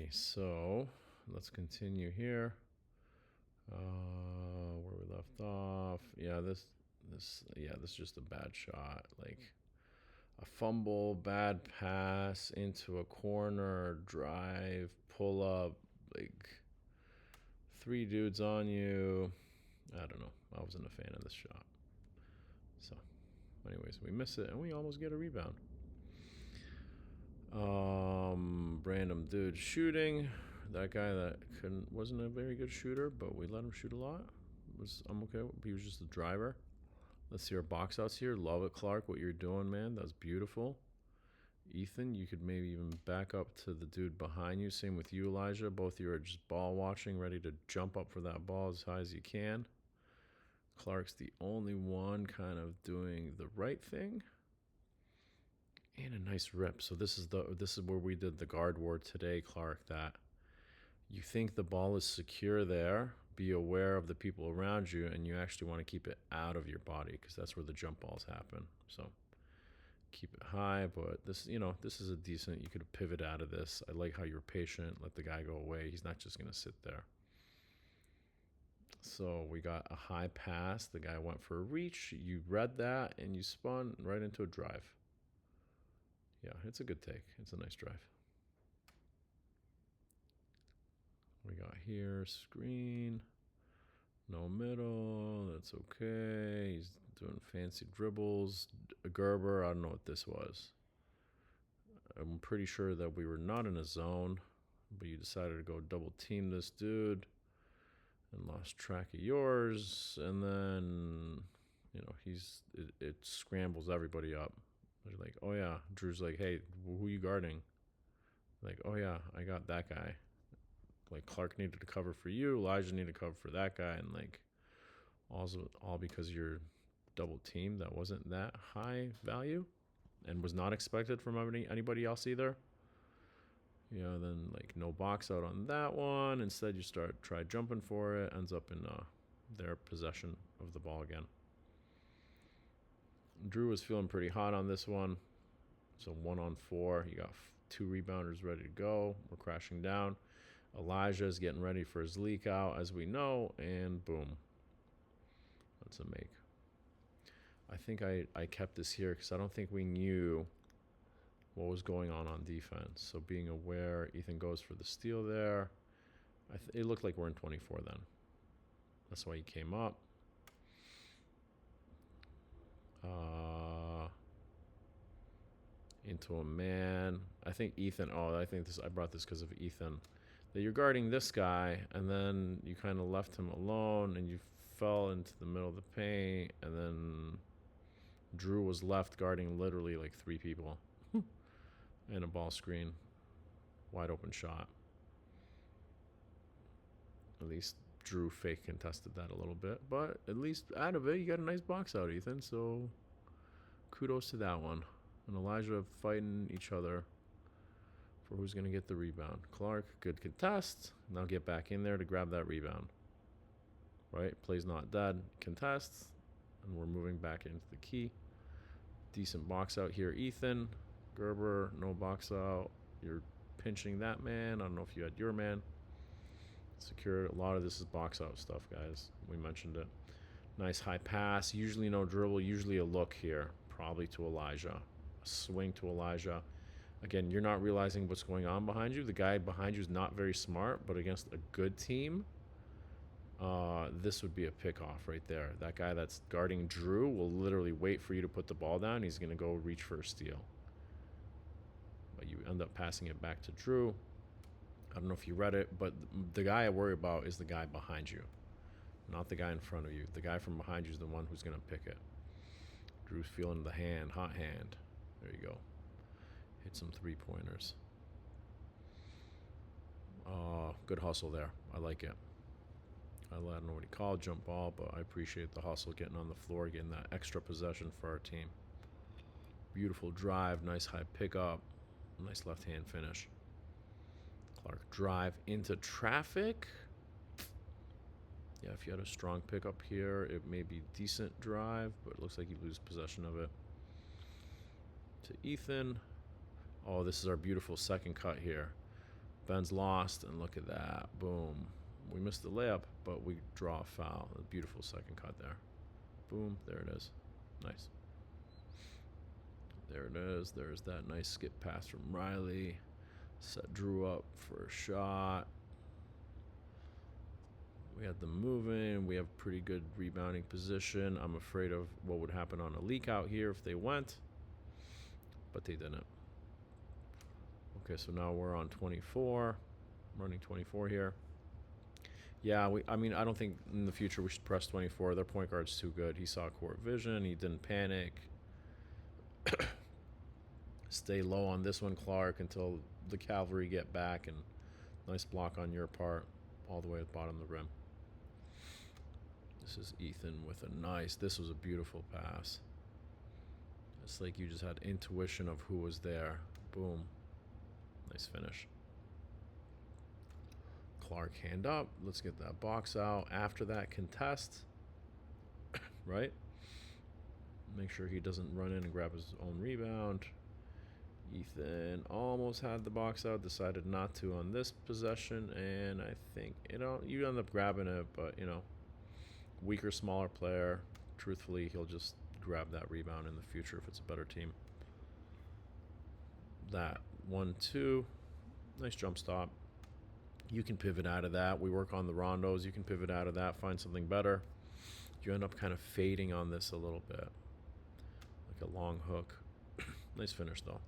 Alrighty, so let's continue here. Where we left off. Yeah, this is just a bad shot. Like a fumble, bad pass into a corner, drive, pull up, like three dudes on you. I don't know. I wasn't a fan of this shot. So, anyways, we miss it and we almost get a rebound. Random dude shooting. That guy that wasn't a very good shooter, but we let him shoot a lot. I'm okay. He was just a driver. Let's see our box outs here. Love it, Clark. What you're doing, man. That's beautiful. Ethan, you could maybe even back up to the dude behind you. Same with you, Elijah. Both of you are just ball watching, ready to jump up for that ball as high as you can. Clark's the only one kind of doing the right thing. And a nice rip. So this is where we did the guard war today, Clark, that you think the ball is secure there, be aware of the people around you, and you actually want to keep it out of your body because that's where the jump balls happen. So keep it high, but this is a decent, you could pivot out of this. I like how you're patient, let the guy go away. He's not just going to sit there. So we got a high pass. The guy went for a reach. You read that, and you spun right into a drive. Yeah, it's a good take. It's a nice drive. We got here, screen, no middle. That's okay. He's doing fancy dribbles. Gerber, I don't know what this was. I'm pretty sure that we were not in a zone, but you decided to go double team this dude and lost track of yours. And then, it scrambles everybody up. They're like, oh yeah. Drew's like, hey, who you guarding? Like, oh yeah, I got that guy. Like Clark needed to cover for you, Elijah needed to cover for that guy, and like all because you're double teamed. That wasn't that high value, and was not expected from anybody else either. Then like no box out on that one. Instead, you try jumping for it. Ends up in their possession of the ball again. Drew was feeling pretty hot on this one. So 1-on-4. You got two rebounders ready to go. We're crashing down. Elijah is getting ready for his leak out, as we know, and boom. That's a make. I think I kept this here because I don't think we knew what was going on defense. So being aware, Ethan goes for the steal there. It looked like we're in 24 then. That's why he came up. Into a man. I think Ethan. I brought this because of Ethan. That you're guarding this guy, and then you kind of left him alone, and you fell into the middle of the paint, and then Drew was left guarding literally like three people and a ball screen. Wide open shot. At least Drew fake contested that a little bit, but at least out of it, you got a nice box out, Ethan, so kudos to that one. And Elijah fighting each other for who's going to get the rebound. Clark, good contest. Now get back in there to grab that rebound. Right? Play's not dead. Contests. And we're moving back into the key. Decent box out here, Ethan. Gerber, no box out. You're pinching that man. I don't know if you had your man. Secure. A lot of this is box out stuff, guys. We mentioned it. Nice high pass. Usually no dribble. Usually a look here. Probably to Elijah. A swing to Elijah. Again, you're not realizing what's going on behind you. The guy behind you is not very smart, but against a good team, this would be a pick-off right there. That guy that's guarding Drew will literally wait for you to put the ball down. He's going to go reach for a steal. But you end up passing it back to Drew. I don't know if you read it, but the guy I worry about is the guy behind you, not the guy in front of you. The guy from behind you is the one who's going to pick it. Drew's feeling the hand, hot hand. There you go. Hit some three-pointers. Good hustle there. I like it. I don't know what he called, jump ball, but I appreciate the hustle, getting on the floor, getting that extra possession for our team. Beautiful drive, nice high pickup, nice left-hand finish. Clark drive into traffic. Yeah, if you had a strong pickup here, it may be decent drive, but it looks like you lose possession of it. To Ethan. Oh, this is our beautiful second cut here. Ben's lost, and look at that. Boom. We missed the layup, but we draw a foul. A beautiful second cut there. Boom. There it is. Nice. There it is. There's that nice skip pass from Riley. Set Drew up for a shot. We had them moving. We have pretty good rebounding position. I'm afraid of what would happen on a leak out here if they went, but they didn't. Okay, so now we're on 24. Running 24 here. Yeah, I mean, I don't think in the future we should press 24. Their point guard's too good. He saw court vision. He didn't panic. Stay low on this one, Clark, until the Cavalry get back. And nice block on your part all the way at the bottom of the rim. This is Ethan with a nice, this was a beautiful pass. It's like you just had intuition of who was there. Boom. Nice finish. Clark, hand up. Let's get that box out. After that, contest. Right? Make sure he doesn't run in and grab his own rebound. Ethan almost had the box out, decided not to on this possession, and I think, you end up grabbing it, but, weaker, smaller player. Truthfully, he'll just grab that rebound in the future if it's a better team. That 1-2. Nice jump stop. You can pivot out of that. We work on the rondos. You can pivot out of that, find something better. You end up kind of fading on this a little bit. Like a long hook. Nice finish, though.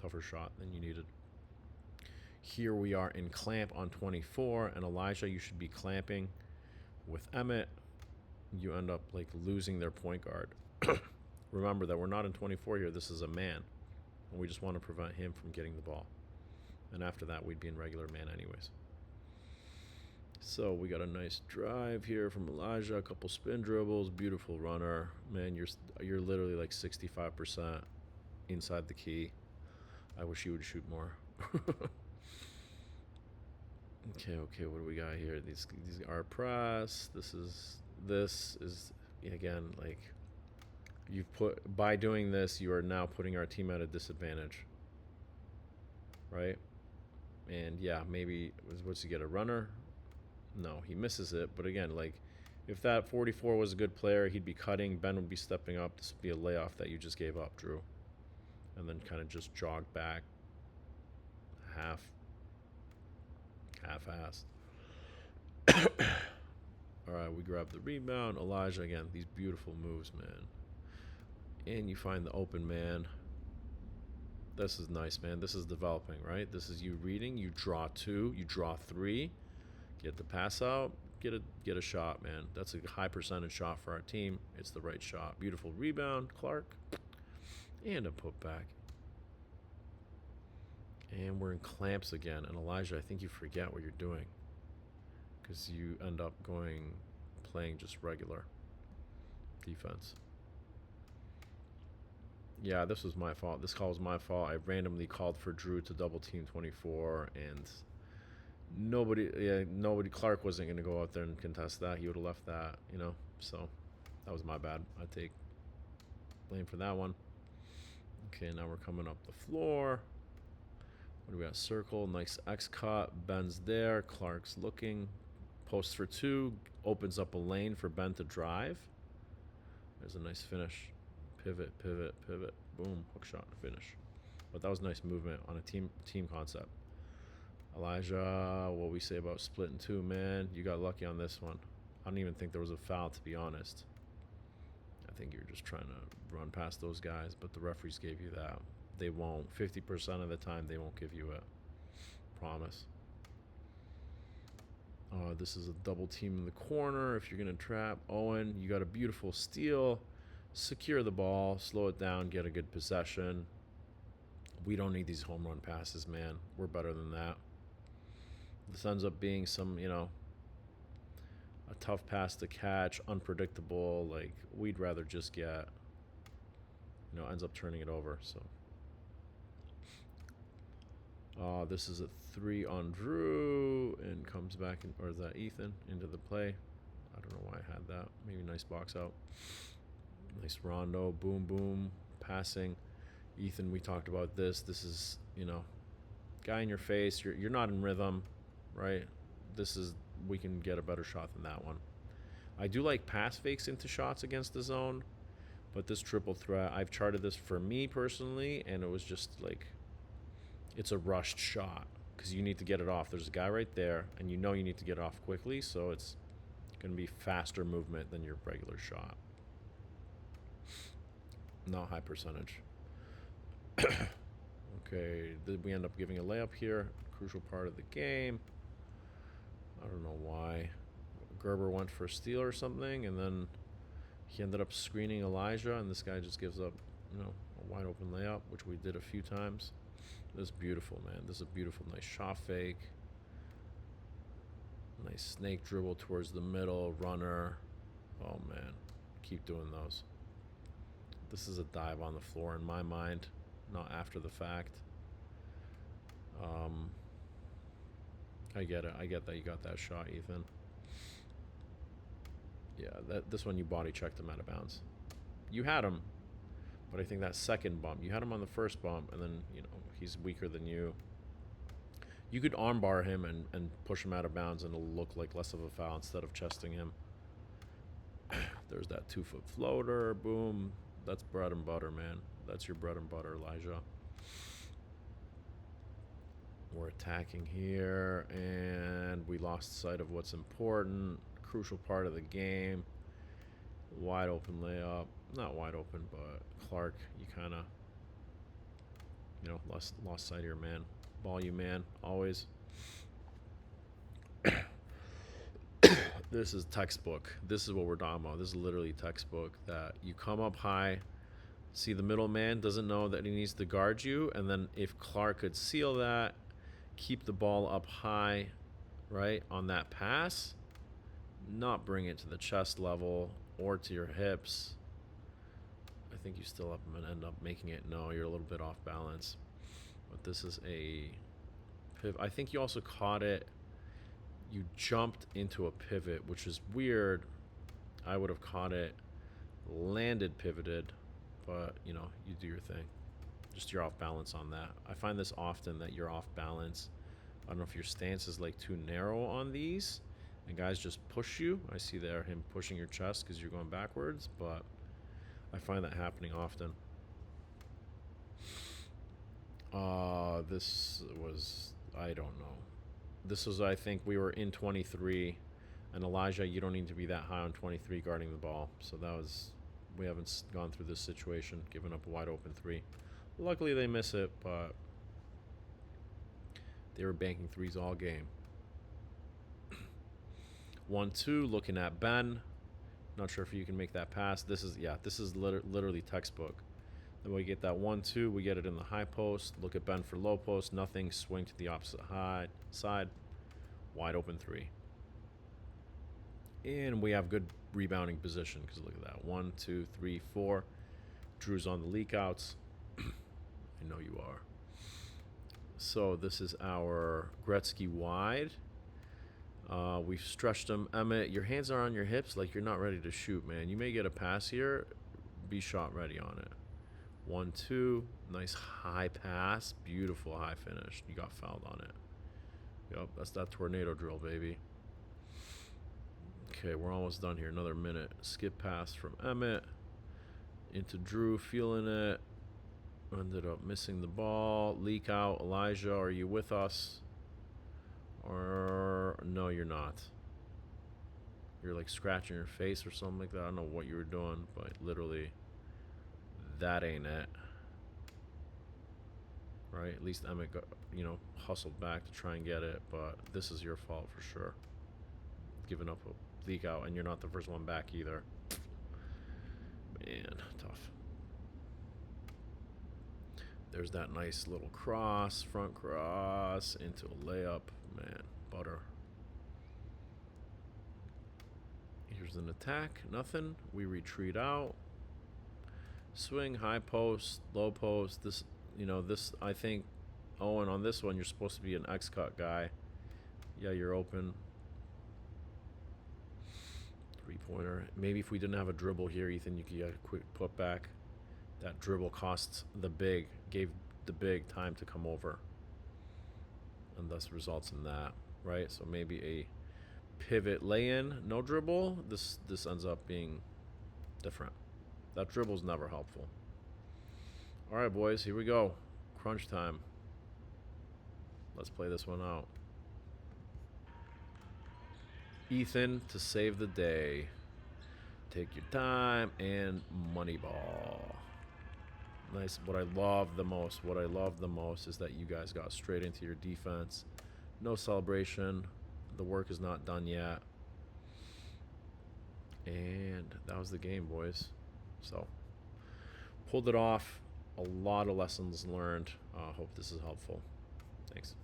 Tougher shot than you needed. Here we are in clamp on 24, and Elijah, you should be clamping with Emmett. You end up like losing their point guard. Remember that we're not in 24 here. This is a man, and we just want to prevent him from getting the ball. And after that, we'd be in regular man anyways. So we got a nice drive here from Elijah, a couple spin dribbles, beautiful runner. Man, you're literally like 65% inside the key. I wish you would shoot more. Okay, what do we got here? These are press. This is again, like, by doing this, you are now putting our team at a disadvantage. Right? And yeah, maybe what's he get, a runner? No, he misses it. But again, like, if that 44 was a good player, he'd be cutting. Ben would be stepping up. This would be a layoff that you just gave up, Drew. And then kind of just jog back half-assed. All right, we grab the rebound. Elijah, again, these beautiful moves, man. And you find the open man. This is nice, man. This is developing, right? This is you reading. You draw two. You draw three. Get the pass out. Get a shot, man. That's a high percentage shot for our team. It's the right shot. Beautiful rebound, Clark. And a putback. And we're in clamps again. And Elijah, I think you forget what you're doing, because you end up playing just regular defense. Yeah, this was my fault. This call was my fault. I randomly called for Drew to double team 24, and nobody, Clark wasn't going to go out there and contest that. He would have left that, so that was my bad. I take blame for that one. Okay, now we're coming up the floor. What do we got? Circle, nice X cut. Ben's there. Clark's looking. Post for two. Opens up a lane for Ben to drive. There's a nice finish. Pivot. Boom. Hook shot. Finish. But that was nice movement on a team concept. Elijah, what we say about splitting two, man. You got lucky on this one. I don't even think there was a foul, to be honest. I think you're just trying to run past those guys, but the referees gave you that. They won't. 50% of the time, they won't give you it. Promise. This is a double team in the corner. If you're going to trap Owen, you got a beautiful steal. Secure the ball. Slow it down. Get a good possession. We don't need these home run passes, man. We're better than that. This ends up being some, a tough pass to catch, unpredictable. Like, we'd rather just get, ends up turning it over, so. This is a 3 on Drew, and comes back, or is that Ethan, into the play. I don't know why I had that. Maybe nice box out. Nice rondo, boom, passing. Ethan, we talked about this. This is, Guy in your face. You're not in rhythm, right? This is we can get a better shot than that one. I do like pass fakes into shots against the zone, but this triple threat, I've charted this for me personally, and it was just like it's a rushed shot because you need to get it off. There's a guy right there, and you know you need to get it off quickly, so it's going to be faster movement than your regular shot. Not high percentage. Okay, we end up giving a layup here. Crucial part of the game. I don't know why. Gerber went for a steal or something, and then he ended up screening Elijah, and this guy just gives up, a wide open layup, which we did a few times. This is beautiful, man. This is a beautiful, nice shot fake. Nice snake dribble towards the middle, runner. Oh, man. Keep doing those. This is a dive on the floor in my mind, not after the fact. I get it. I get that you got that shot, Ethan. Yeah, this one you body checked him out of bounds. You had him, but I think that second bump, you had him on the first bump, and then, he's weaker than you. You could armbar him and push him out of bounds, and it'll look like less of a foul instead of chesting him. There's that 2-foot floater. Boom. That's bread and butter, man. That's your bread and butter, Elijah. We're attacking here, and we lost sight of what's important. Crucial part of the game. Wide open layup. Not wide open, but Clark, you kind of, lost sight of your man. Ball you, man. Always. This is textbook. This is what we're talking about. This is literally textbook. That you come up high, see the middle man doesn't know that he needs to guard you, and then if Clark could seal that, keep the ball up high, right, on that pass, not bring it to the chest level or to your hips. I think you still end up making it. No, you're a little bit off balance. But this is a pivot. I think you also caught it. You jumped into a pivot, which is weird. I would have caught it, landed, pivoted, but, you do your thing. Just you're off balance on that. I find this often that you're off balance. I don't know if your stance is like too narrow on these and guys just push you. I see there him pushing your chest because you're going backwards, but I find that happening often. This was, I don't know. This was, I think we were in 23, and Elijah, you don't need to be that high on 23 guarding the ball. So we haven't gone through this situation, giving up a wide open 3. Luckily, they miss it, but they were banking 3s all game. 1-2, looking at Ben. Not sure if you can make that pass. This is literally textbook. Then we get that 1-2. We get it in the high post. Look at Ben for low post. Nothing. Swing to the opposite side. Wide open 3. And we have good rebounding position because look at that. 1, 2, 3, 4. Drew's on the leak outs. I know you are. So this is our Gretzky wide. We've stretched him. Emmett, your hands are on your hips like you're not ready to shoot, man. You may get a pass here. Be shot ready on it. 1-2. Nice high pass. Beautiful high finish. You got fouled on it. Yep, that's that tornado drill, baby. Okay, we're almost done here. Another minute. Skip pass from Emmett into Drew, feeling it. Ended up missing the ball. Leak out. Elijah, are you with us? Or no, you're not. You're like scratching your face or something like that. I don't know what you were doing, but literally, that ain't it. Right? At least Emmett got, hustled back to try and get it, but this is your fault for sure. Giving up a leak out, and you're not the first one back either. Man, tough. There's that nice little cross, front cross, into a layup. Man, butter. Here's an attack. Nothing. We retreat out. Swing, high post, low post. This, I think, Owen, on this one, you're supposed to be an X-cut guy. Yeah, you're open. 3-pointer. Maybe if we didn't have a dribble here, Ethan, you could get a quick put back. That dribble costs the big, gave the big time to come over. thus results in that, right? So maybe a pivot lay-in, no dribble. This ends up being different. That dribble's never helpful. All right, boys, here we go. Crunch time. Let's play this one out. Ethan to save the day. Take your time and money ball. Nice. What I love the most is that you guys got straight into your defense. No celebration. The work is not done yet. And that was the game, boys. So, pulled it off. A lot of lessons learned. Hope this is helpful. Thanks.